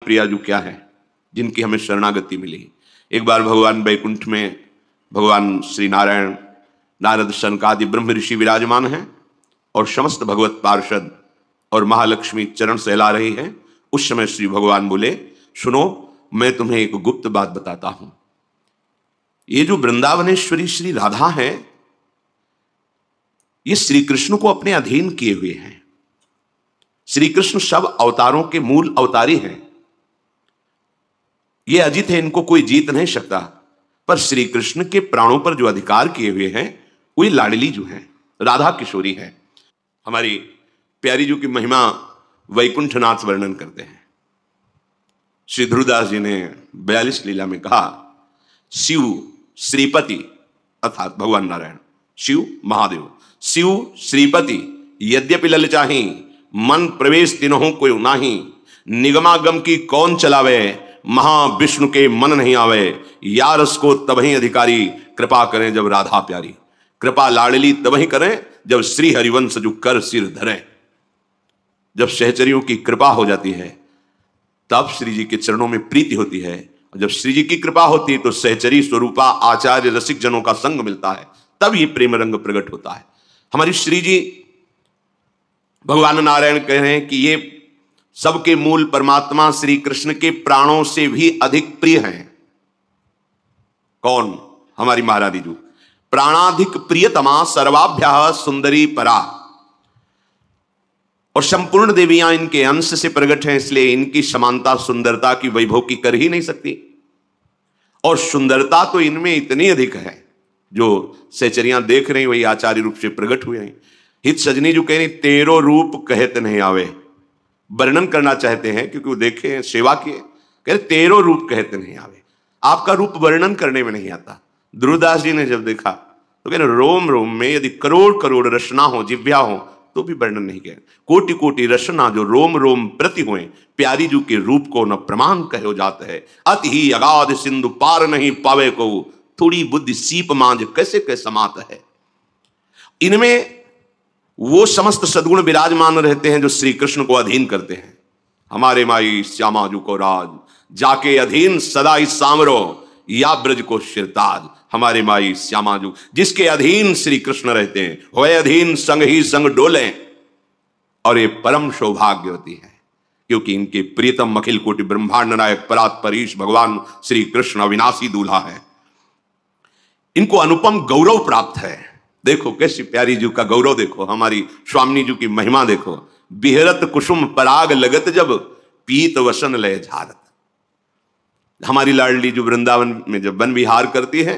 प्रिया जो क्या है, जिनकी हमें शरणागति मिली। एक बार भगवान वैकुंठ में भगवान श्री नारायण, नारद, सनकादि ब्रह्म ऋषि विराजमान हैं और समस्त भगवत पार्षद और महालक्ष्मी चरण सहला रही है। उस समय श्री भगवान बोले, सुनो, मैं तुम्हें एक गुप्त बात बताता हूं। ये जो वृंदावनेश्वरी श्री राधा है, ये श्री कृष्ण को अपने अधीन किए हुए हैं। श्री कृष्ण सब अवतारों के मूल अवतारी हैं। ये अजित है, इनको कोई जीत नहीं सकता। पर श्री कृष्ण के प्राणों पर जो अधिकार किए हुए हैं, वही लाडली जो है, राधा किशोरी है। हमारी प्यारी जी की महिमा वैकुंठनाथ वर्णन करते हैं। श्री ध्रुवदास जी ने 42 लीला में कहा, शिव श्रीपति अर्थात भगवान नारायण, शिव महादेव, शिव श्रीपति यद्यपि ललचाही, मन प्रवेश तिनहु कोई नाही, निगमागम की कौन चलावे, महाविष्णु के मन नहीं आवे, यारस को तबही अधिकारी, कृपा करें जब राधा प्यारी, कृपा लाडली तबही करें जब श्री हरिवंश जो कर सिर धरे। जब सहचरियों की कृपा हो जाती है तब श्री जी के चरणों में प्रीति होती है, और जब श्री जी की कृपा होती है तो सहचरी स्वरूपा आचार्य रसिक जनों का संग मिलता है, तब ये प्रेम रंग प्रकट होता है। हमारी श्री जी भगवान नारायण कह रहे हैं कि ये सबके मूल परमात्मा श्री कृष्ण के प्राणों से भी अधिक प्रिय हैं। कौन? हमारी महारानी जी, प्राणाधिक प्रियतमा सर्वाभ्या सुंदरी परा। और संपूर्ण देवियां इनके अंश से प्रकट हैं, इसलिए इनकी समानता सुंदरता की, वैभव की कर ही नहीं सकती। और सुंदरता तो इनमें इतनी अधिक है, जो सहचरियां देख रही वही आचार्य रूप से प्रकट हुए हैं। हित सजनी जो कह रही, तेरो रूप कहते नहीं आवे, वर्णन करना चाहते हैं क्योंकि वो देखे, सेवा किए, कह रहे तेरो रूप कहते नहीं आवे, आपका रूप वर्णन करने में नहीं आता। ध्रुवदास जी ने जब देखा तो कह रहे, रोम रोम में यदि करोड़ करोड़ रचना हो, जिव्या हो, तो भी वर्णन नहीं किया। कोटि कोटि रचना जो रोम रोम प्रति हुए, प्यारी जू के रूप को न प्रमाण कहो जात है। अति ही अगाध सिंधु पार नहीं पावे को, थोड़ी बुद्धि सीप मांझ कैसे कैसे समात है। इनमें वो समस्त सद्गुण विराजमान रहते हैं जो श्री कृष्ण को अधीन करते हैं। हमारे माई श्यामा जू को राज, जाके अधीन सदा ही सामरो, या ब्रज को शिरताज। हमारे माई श्यामा जू, जिसके अधीन श्री कृष्ण रहते हैं, वह अधीन संग ही संग डोले। और ये परम सौभाग्यवती है, क्योंकि इनके प्रियतम अखिल कोटि ब्रह्मांड नायक परात परीश भगवान श्री कृष्ण अविनाशी दूल्हा है। इनको अनुपम गौरव प्राप्त है। देखो कैसी प्यारी जी का गौरव, देखो हमारी स्वामी जी की महिमा देखो। बिहरत कुसुम पराग लगत जब, पीत वसन लय झारत। हमारी लाडली जो वृंदावन में जब वन विहार करती है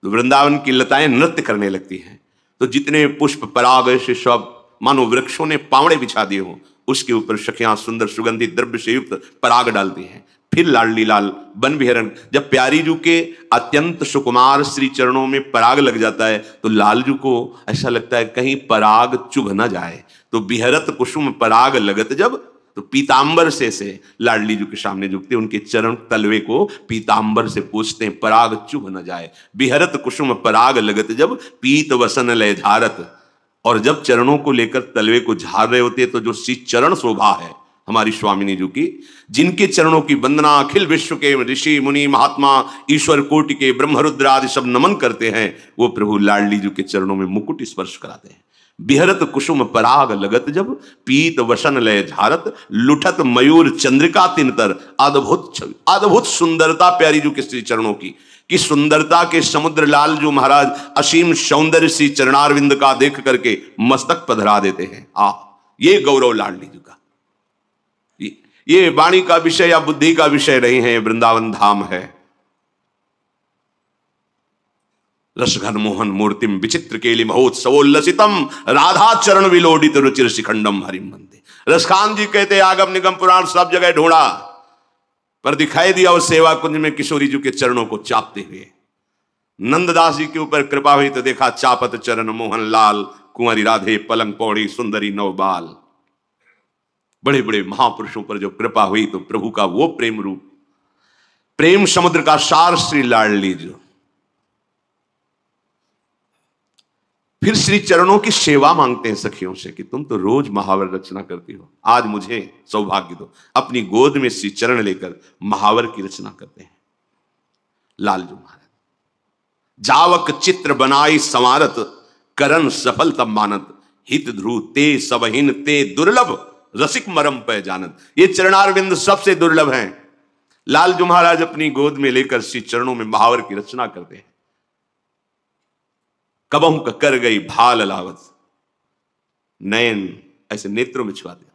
तो वृंदावन की लताएं नृत्य करने लगती हैं। तो जितने पुष्प पराग ऐसे सब मानो वृक्षों ने पावड़े बिछा दिए हों, उसके ऊपर सखियां सुंदर सुगंधित द्रव्य से युक्त पराग डालती हैं। फिर लाडली लाल वन विहरण, जब प्यारी जू के अत्यंत सुकुमार श्री चरणों में पराग लग जाता है तो लालजू को ऐसा लगता है कहीं पराग चुभ न जाए। तो बिहरत कुसुम पराग लगत जब, तो पीतांबर से लाडली जी के सामने झुकते, उनके चरण तलवे को पीतांबर से पूछते हैं, पराग चुभ न जाए। बिहरत कुसुम पराग लगत जब, पीत वसन लय झारत। और जब चरणों को लेकर तलवे को झाड़ रहे होते हैं तो जो सी चरण शोभा है हमारी स्वामिनी जी की, जिनके चरणों की वंदना अखिल विश्व के ऋषि मुनि महात्मा ईश्वर कोटि के ब्रह्मरुद्र आदि सब नमन करते हैं, वो प्रभु लाडली जी के चरणों में मुकुट स्पर्श कराते हैं। बिहरत कुसुम पराग लगत जब, पीत वसन लय झारत। लुठत मयूर चंद्रिका तिनतर, अद्भुत छवि, अद्भुत सुंदरता प्यारी जो के श्री चरणों की, कि सुंदरता के समुद्र लाल जो महाराज असीम सौंदर्य सी चरणारविंद का देख करके मस्तक पधरा देते हैं। ये गौरव लाडली जी का। ये वाणी का विषय या बुद्धि का विषय नहीं है, वृंदावन धाम है। रसघन मोहन मूर्तिम विचित्र केली महोत्सवोल्लसितम, राधा चरण विलोडित रुचिर शिखंडम हरिम वंदे। रसखान जी कहते आगम निगम पुराण सब जगह ढूंढा, पर दिखाई दिया उस सेवा कुंज में किशोरी जी के चरणों को चापते हुए। नंददास जी के ऊपर कृपा हुई तो देखा चापत चरण मोहन लाल, कुंवरी राधे पलंग पौड़ी सुंदरी नवबाल। बड़े बड़े महापुरुषों पर जब कृपा हुई तो प्रभु का वो प्रेम रूप, प्रेम समुद्र का सार श्री लाडली जी। फिर श्री चरणों की सेवा मांगते हैं सखियों से कि तुम तो रोज महावर रचना करती हो, आज मुझे सौभाग्य दो। अपनी गोद में श्री चरण लेकर महावर की रचना करते हैं लालजू महाराज। जावक चित्र बनाई संवारत, करन सफल तब मानत, हित ध्रुव ते सबहीन ते दुर्लभ, रसिक मरम पे जानत। ये चरणारविंद सबसे दुर्लभ हैं। लालजू महाराज अपनी गोद में लेकर श्री चरणों में महावर की रचना करते हैं। कबहू का कर गई भाल लावत, नयन ऐसे नेत्रों में छुआ दिया,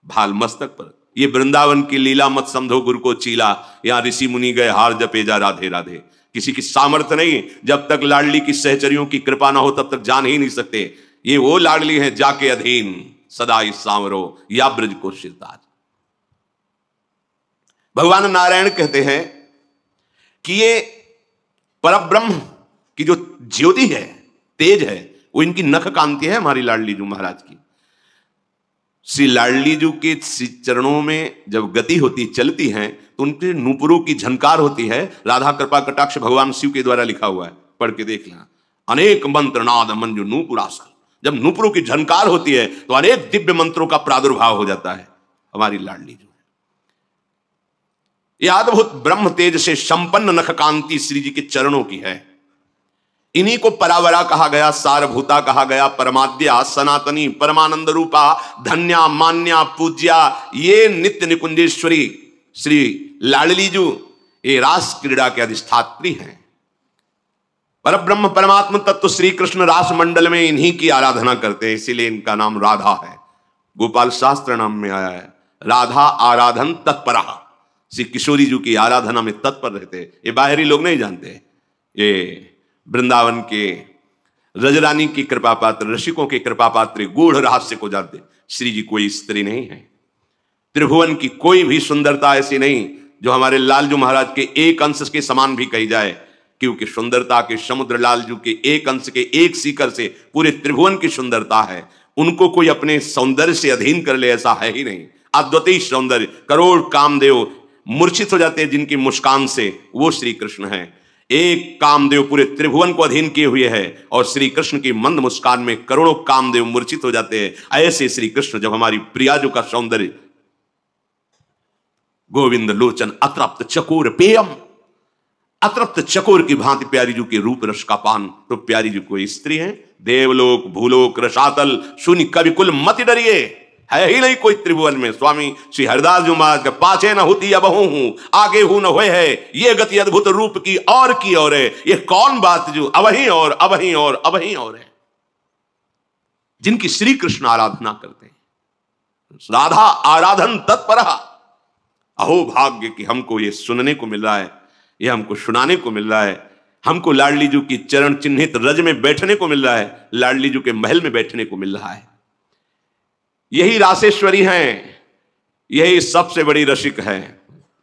भाल मस्तक पर। ये वृंदावन की लीला मत समझो गुरु को चीला, यहां ऋषि मुनि गए हार जपे जा राधे राधे। किसी की सामर्थ्य नहीं, जब तक लाडली की सहचरियों की कृपा ना हो तब तक जान ही नहीं सकते। ये वो लाडली है जाके अधीन सदा इस सांवरो या ब्रज को सिरताज। भगवान नारायण कहते हैं कि ये परब्रह्म की जो ज्योति है, तेज है, वो इनकी नख कांति है हमारी लाडली जू महाराज की। श्री लाडली जू के चरणों में जब गति होती चलती हैं तो उनके नूपुरों की झनकार होती है। राधा कृपा कटाक्ष भगवान शिव के द्वारा लिखा हुआ है, पढ़ के देख लेना। अनेक मंत्र नाद मंजु नूपुरासल, जब नूपुरों की झनकार होती है तो अनेक दिव्य मंत्रों का प्रादुर्भाव हो जाता है। हमारी लाडली जू ये अद्भुत ब्रह्म तेज से संपन्न नख कांति श्री जी के चरणों की है। इन्हीं को परावरा कहा गया, सारभूता कहा गया, परमाद्या, सनातनी, परमानंद रूपा, धन्या, मान्या, पूज्या। ये नित्य निकुंजेश्वरी श्री लाडली जू ये रास क्रीड़ा के अधिष्ठात्री हैं। परब्रह्म परमात्म तत्व श्री कृष्ण रास मंडल में इन्हीं की आराधना करते हैं, इसीलिए इनका नाम राधा है। गोपाल शास्त्र नाम में आया है राधा आराधन तत्परा। श्री किशोरी जी की आराधना में तत्पर रहते। ये बाहरी लोग नहीं जानते, ये वृंदावन के रजरानी की कृपा पात्र, रसिकों के कृपा पात्र गूढ़ रहस्य को जानते। श्री जी कोई स्त्री नहीं है, त्रिभुवन की कोई भी सुंदरता ऐसी नहीं जो हमारे लालजू महाराज के एक अंश के समान भी कही जाए, क्योंकि सुंदरता के समुद्र लालजू के एक अंश के एक सीकर से पूरे त्रिभुवन की सुंदरता है। उनको कोई अपने सौंदर्य से अधीन कर ले ऐसा है ही नहीं। अद्वितीय सौंदर्य, करोड़ कामदेव मूर्छित हो जाते हैं जिनकी मुस्कान से, वो श्री कृष्ण है। एक कामदेव पूरे त्रिभुवन को अधीन किए हुए है और श्री कृष्ण की मंद मुस्कान में करोड़ों कामदेव मूर्छित हो जाते हैं। ऐसे श्री कृष्ण जब हमारी प्रियाजू का सौंदर्य, गोविंद लोचन अतृप्त चकोर पेयम, अतृप्त चकोर की भांति प्यारी जू के रूप रस का पान। तो प्यारी जू कोई स्त्री है? देवलोक भूलोक रसातल शून्य कवि कुल मत डरिए, है ही नहीं कोई त्रिभुवन में। स्वामी श्री हरिदास जी महाराज के पाछे न होती अब हूं, आगे हूं न होए है, ये गति अद्भुत रूप की और है। ये कौन बात जो अवहीं और अवहीं और अवहीं और है, जिनकी श्री कृष्ण आराधना करते हैं। राधा आराधन तत्परा। अहो भाग्य कि हमको ये सुनने को मिल रहा है, ये हमको सुनाने को मिल रहा है। हमको लाडली जू की चरण चिन्हित रज में बैठने को मिल रहा है, लाडली जू के महल में बैठने को मिल रहा है। यही रासेश्वरी हैं, यही सबसे बड़ी रसिक है।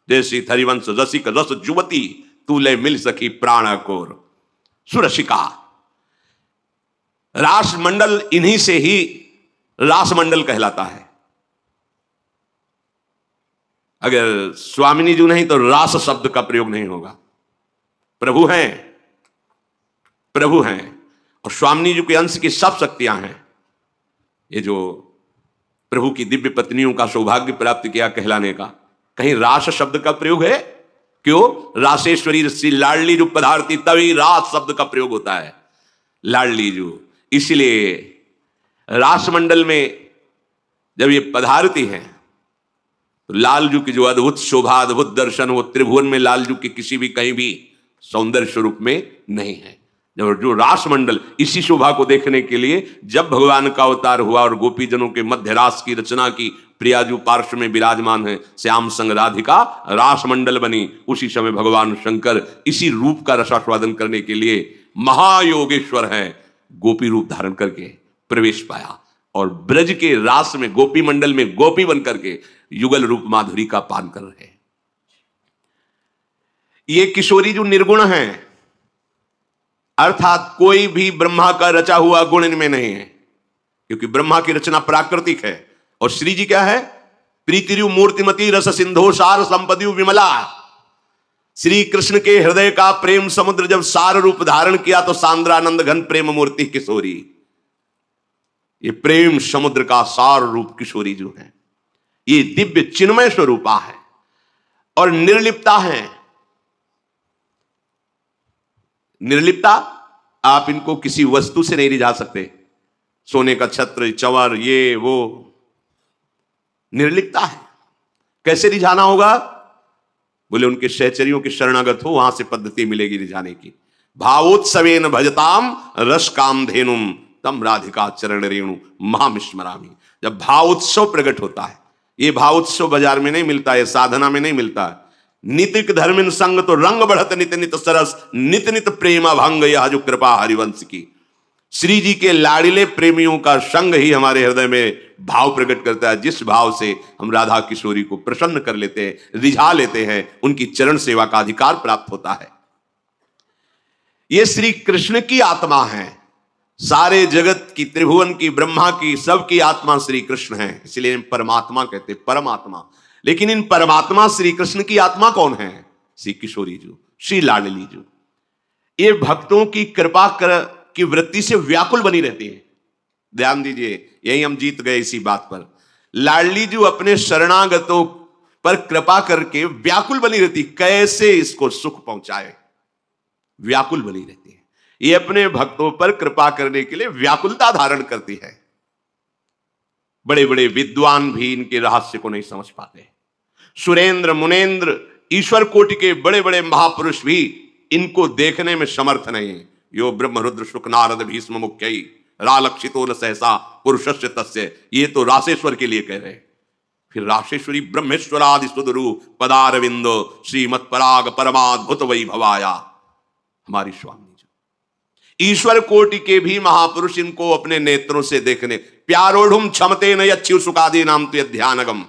जैसी हरिवंश रसिक रस जुवती, तूले मिल सकी प्राण कोर सुरसिका। रास मंडल इन्हीं से ही रास मंडल कहलाता है। अगर स्वामिनी जी नहीं तो रास शब्द का प्रयोग नहीं होगा। प्रभु हैं, प्रभु हैं, और स्वामिनी जी के अंश की सब शक्तियां हैं। ये जो प्रभु की दिव्य पत्नियों का सौभाग्य प्राप्त किया कहलाने का, कहीं रास शब्द का प्रयोग है? क्यों? रासेश्वरी श्री लाडली जो पधारती तभी रास शब्द का प्रयोग होता है, लाडली जो। इसलिए रास मंडल में जब ये पधारती हैं तो लालजू की जो अद्भुत शोभा, अद्भुत दर्शन, वो त्रिभुवन में लालजू की किसी भी कहीं भी सौंदर्य स्वरूप में नहीं है। जो रास मंडल, इसी शोभा को देखने के लिए जब भगवान का अवतार हुआ और गोपीजनों के मध्य रास की रचना की, प्रियाजू पार्श्व में विराजमान है, श्याम संग राधिका रास मंडल बनी। उसी समय भगवान शंकर इसी रूप का रसास्वादन करने के लिए महायोगेश्वर है, गोपी रूप धारण करके प्रवेश पाया और ब्रज के रास में गोपी मंडल में गोपी बन करके युगल रूप माधुरी का पान कर रहे हैं। ये किशोरी जो निर्गुण है, अर्थात कोई भी ब्रह्मा का रचा हुआ गुण इनमें नहीं है, क्योंकि ब्रह्मा की रचना प्राकृतिक है और श्री जी क्या है? प्रीतिरु मूर्तिमती रस सिंधो सार संपदियु विमला। श्री कृष्ण के हृदय का प्रेम समुद्र जब सार रूप धारण किया तो सांद्रानंद घन प्रेम मूर्ति किशोरी, ये प्रेम समुद्र का सार रूप किशोरी जो है, ये दिव्य चिन्मय स्वरूपा है और निर्लिप्ता है। निर्लिप्ता, आप इनको किसी वस्तु से नहीं रिझा सकते, सोने का छत्र, चंवर, ये वो, निर्लिप्ता है। कैसे रिझाना होगा? बोले उनके सहचरियों के शरणागत हो, वहां से पद्धति मिलेगी रिझाने की। भावोत्सवेन भजताम रस काम धेनुम तम राधिका चरण रेणु महामिस्मरामी। जब भावोत्सव प्रकट होता है, ये भावोत्सव बाजार में नहीं मिलता है, साधना में नहीं मिलता है। नितिक धर्मिन संग तो रंग बढ़त नित नित सरस, नित नित प्रेम भंग यह जो कृपा हरिवंश की। श्री जी के लाड़िले प्रेमियों का संग ही हमारे हृदय में भाव प्रकट करता है, जिस भाव से हम राधा किशोरी को प्रसन्न कर लेते हैं, रिझा लेते हैं, उनकी चरण सेवा का अधिकार प्राप्त होता है। ये श्री कृष्ण की आत्मा है, सारे जगत की, त्रिभुवन की, ब्रह्मा की, सबकी आत्मा श्री कृष्ण है, इसलिए परमात्मा कहते, परमात्मा। लेकिन इन परमात्मा श्री कृष्ण की आत्मा कौन है? श्री किशोरी जी, श्री लाडली जी। ये भक्तों की कृपा की वृत्ति से व्याकुल बनी रहती है। ध्यान दीजिए, यही हम जीत गए इसी बात पर। लाडली जी अपने शरणागतों पर कृपा करके व्याकुल बनी रहती, कैसे इसको सुख पहुंचाए, व्याकुल बनी रहती है। ये अपने भक्तों पर कृपा करने के लिए व्याकुलता धारण करती है। बड़े बड़े विद्वान भी इनके रहस्य को नहीं समझ पाते। सुरेंद्र, मुनेन्द्र, ईश्वर कोटि के बड़े बड़े महापुरुष भी इनको देखने में समर्थ नहीं है। यो ब्रह्म रुद्र शुक नारद भीष्म मुख्यई रालक्षितो न सहसा पुरुषस्य तस्य, ये तो रासेश्वर के लिए कह रहे हैं। फिर राशेश्वरी ब्रह्मेश्वरादि सुदरु पदारविंदो श्रीमत् पराग परमाद्भुत वैभवाया, हमारी स्वामी जी। ईश्वर कोटि के भी महापुरुष इनको अपने नेत्रों से देखने, प्यारोढ़ुम क्षमते न यच्छु सुखादि नाम तो ध्यानगम,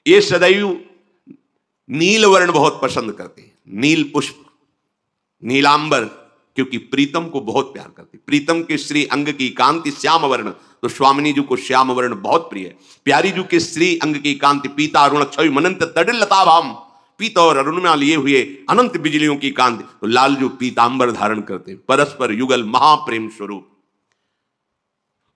ये सदैव नील वर्ण बहुत पसंद करते हैं, नील पुष्प, नीलांबर, क्योंकि प्रीतम को बहुत प्यार करते। प्रीतम के श्री अंग की कांति श्याम वर्ण, तो स्वामिनी जी को श्याम वर्ण बहुत प्रिय है। प्यारी जी के श्री अंग की कांति पीता अरुण क्षय मनंत तडिल लताभाम, पीता और अरुण में लिए हुए अनंत बिजलियों की कांति, तो लाल जो पीतांबर धारण करते, परस्पर युगल महाप्रेम स्वरूप।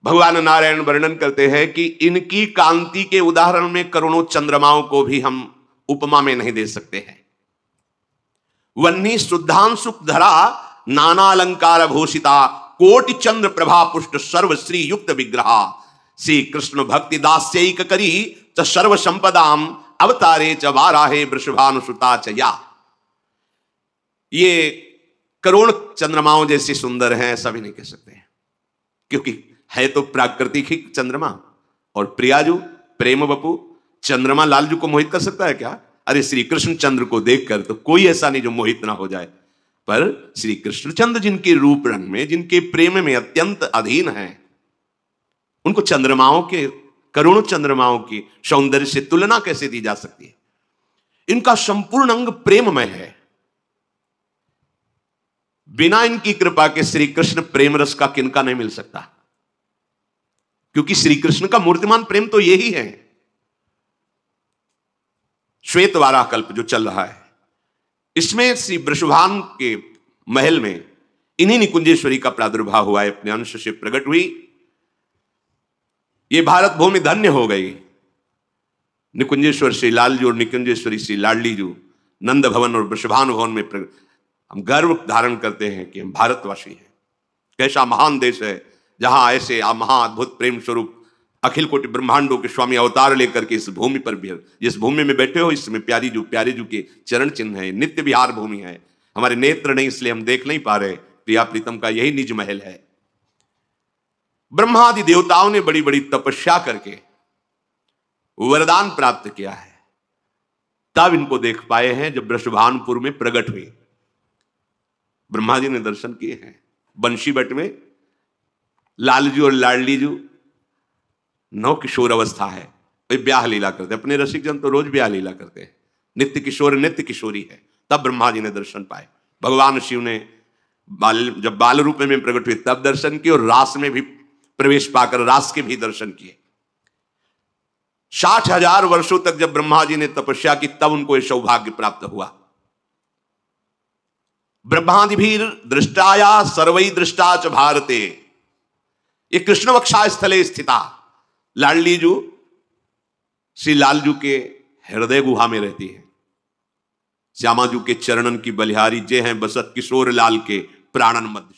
भगवान नारायण वर्णन करते हैं कि इनकी कांति के उदाहरण में करोड़ों चंद्रमाओं को भी हम उपमा में नहीं दे सकते हैं। वन्नी शुद्धांशुक धरा नाना अलंकार भूषिता, कोटि चंद्र प्रभा पुष्ट सर्व श्री युक्त विग्रहा, श्री कृष्ण भक्ति दास्यैक करी च सर्व संपदाम अवतारे च वाराहे वृषभानुसुता च या। ये करोड़ चंद्रमाओं जैसे सुंदर हैं ऐसा भी नहीं कह सकते हैं, क्योंकि है तो प्राकृतिक ही चंद्रमा। और प्रियाजू, प्रेम बपू, चंद्रमा लालजू को मोहित कर सकता है क्या? अरे श्री कृष्ण चंद्र को देखकर तो कोई ऐसा नहीं जो मोहित ना हो जाए, पर श्री कृष्णचंद्र जिनके रूप रंग में, जिनके प्रेम में अत्यंत अधीन हैं, उनको चंद्रमाओं के, करोड़ों चंद्रमाओं की सौंदर्य से तुलना कैसे दी जा सकती है? इनका संपूर्ण अंग प्रेममय है। बिना इनकी कृपा के श्री कृष्ण प्रेम रस का किनका नहीं मिल सकता, क्योंकि श्री कृष्ण का मूर्तिमान प्रेम तो यही है। श्वेत वाराह कल्प जो चल रहा है, इसमें श्री वृषभान के महल में इन्हीं निकुंजेश्वरी का प्रादुर्भाव हुआ है, अपने अंश से प्रकट हुई। ये भारत भूमि धन्य हो गई। निकुंजेश्वर श्री लालजू और निकुंजेश्वरी श्री लाडली जू नंद भवन और वृषभान भवन में हम गर्व धारण करते हैं कि हम भारतवासी हैं। कैसा महान देश है जहां ऐसे महाअद्भुत प्रेम स्वरूप अखिल कोटि ब्रह्मांडों के स्वामी अवतार लेकर के इस भूमि पर भी, जिस भूमि में बैठे हो इसमें प्यारे जू के चरण चिन्ह है, नित्य विहार भूमि है। हमारे नेत्र नहीं इसलिए हम देख नहीं पा रहे, प्रिया प्रीतम का यही निज महल है। ब्रह्मादि देवताओं ने बड़ी बड़ी तपस्या करके वरदान प्राप्त किया है, तब इनको देख पाए हैं जब वृषभानपुर में प्रकट हुई। ब्रह्मा जी ने दर्शन किए हैं। बंशी बट में लालजू और लाडली जू नौ किशोर अवस्था है, वे ब्याह लीला करते। अपने रसिक जन तो रोज ब्याह लीला करते हैं। नित्य किशोर नित्य किशोरी है, तब ब्रह्मा जी ने दर्शन पाए। भगवान शिव ने जब बाल रूप में प्रकट हुए तब दर्शन किए, और रास में भी प्रवेश पाकर रास के भी दर्शन किए। 60,000 वर्षों तक जब ब्रह्मा जी ने तपस्या की तब उनको यह सौभाग्य प्राप्त हुआ। ब्रह्मादिभीर दृष्टाया सर्वै दृष्टा च भारते। ये कृष्ण वक्षा स्थले स्थिता, लाडली जू श्री लालजू के हृदय गुहा में रहती है। श्यामाजू के चरणन की बलिहारी जे हैं बसत किशोर लाल के प्राणन मध्य।